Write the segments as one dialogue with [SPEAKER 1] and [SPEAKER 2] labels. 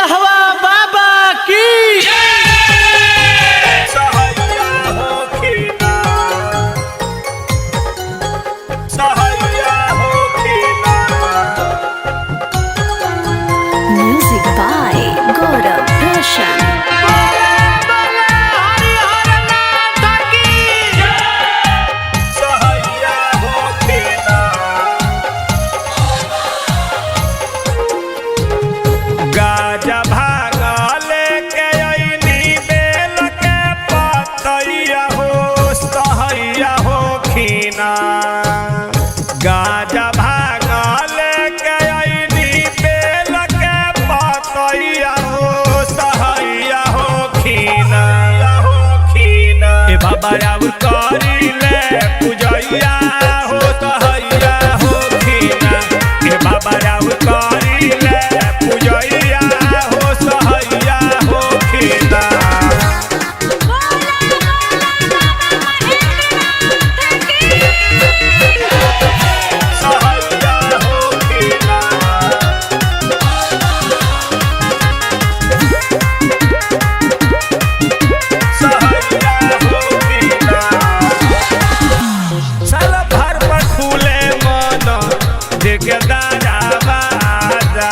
[SPEAKER 1] कहवा बाबा की
[SPEAKER 2] सहैया होखिना सहैया होखिना।
[SPEAKER 3] Music by Gaurav Roshan.
[SPEAKER 2] सहैया होखिना। गाजा भागा लेके अइनी बेल के पतैया हो सहैया होखिना। गाजा भागा लेके अइनी बेल के पतैया हो सहैया होखिना। ए बाबा राव करिले पूजैया हो सहैया होखिना। ए बाबा राव करिले पूजैया हो सहैया होखिना। सहैया होखिना। सहैया होखिना। साल भर पर फूले मन देखे दादा बाजा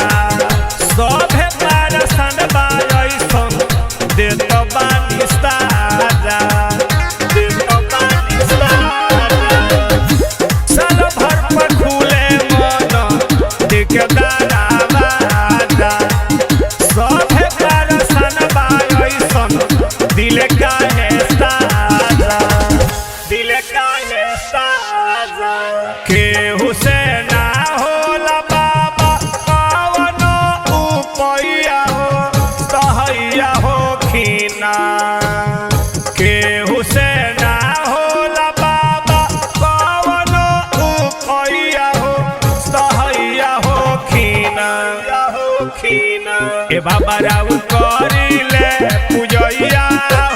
[SPEAKER 2] सभे पार सनबा ऐसन देत बानी साजा देत बानी साजा। साल भर पर फूले मन देखे दादा बाजा सभे पार सनबा ऐसन दिल काहे साजा दिल काहे साजा। केहू से ना होला बाबा कवनो उपैया हो सहैया होखिना। केहू से ना होला बाबा कवनो उपैया हो सहैया होखिना। ए बाबा राव करिले पूजैया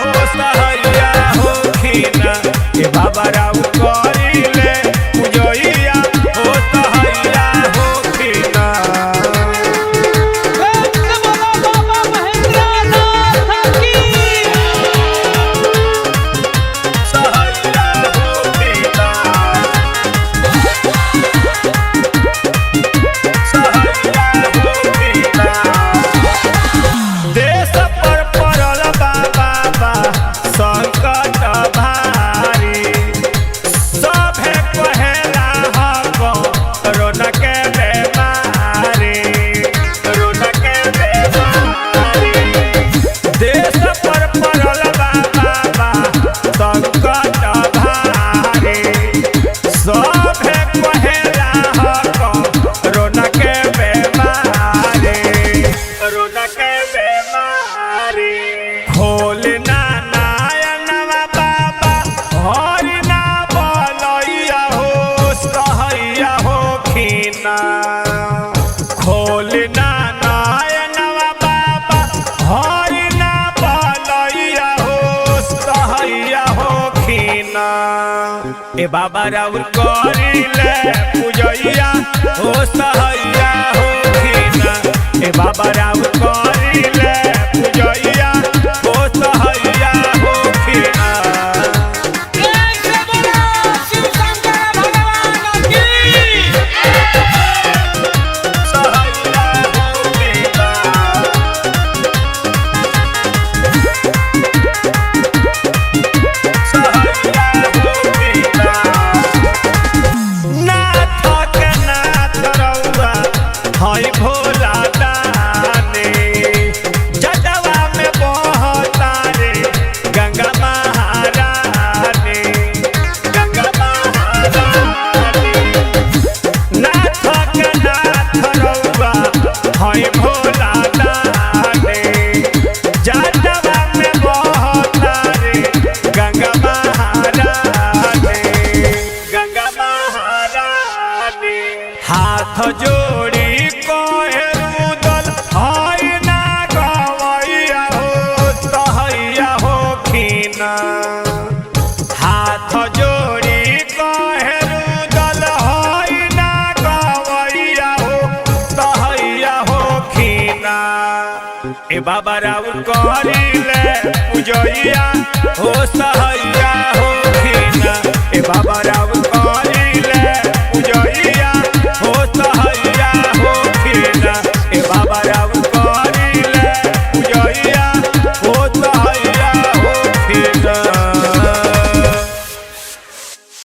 [SPEAKER 2] हो सहैया होखिना। ए बाबा राव करिले पूजैया हो सहैया होखिना।
[SPEAKER 1] बाबा महेंद्रनाथ की
[SPEAKER 2] सहैया होखिना। सहैया होखिना। देश पर पड़ल बा बाबा संकट भारी सभे कहेला हम कोरोना के बेमारी कोरोना के बेमारी। देश पर पड़ल बा बाबा संकट भारी सभे कहेला हम कोरोना के बेमारी कोरोना के बेमारी। खोलना नायनवा बाबा हरिना बलैया हो सहैया होखिना। खोलना नायनवा बाबा हरिना बलैया हो सहैया होखिना। ए बाबा राउर करिले पूजैया हो सहैया होखिना। ए बाबा राउर करिले पूजैया हो सहैया होखिना।
[SPEAKER 1] शिव शंकर भगवान की
[SPEAKER 2] सहैया होखिना। सहैया होखिना। नाथ के नाथ रउआ है ए बाबा राउर करिले पूजैया हो सहैया हो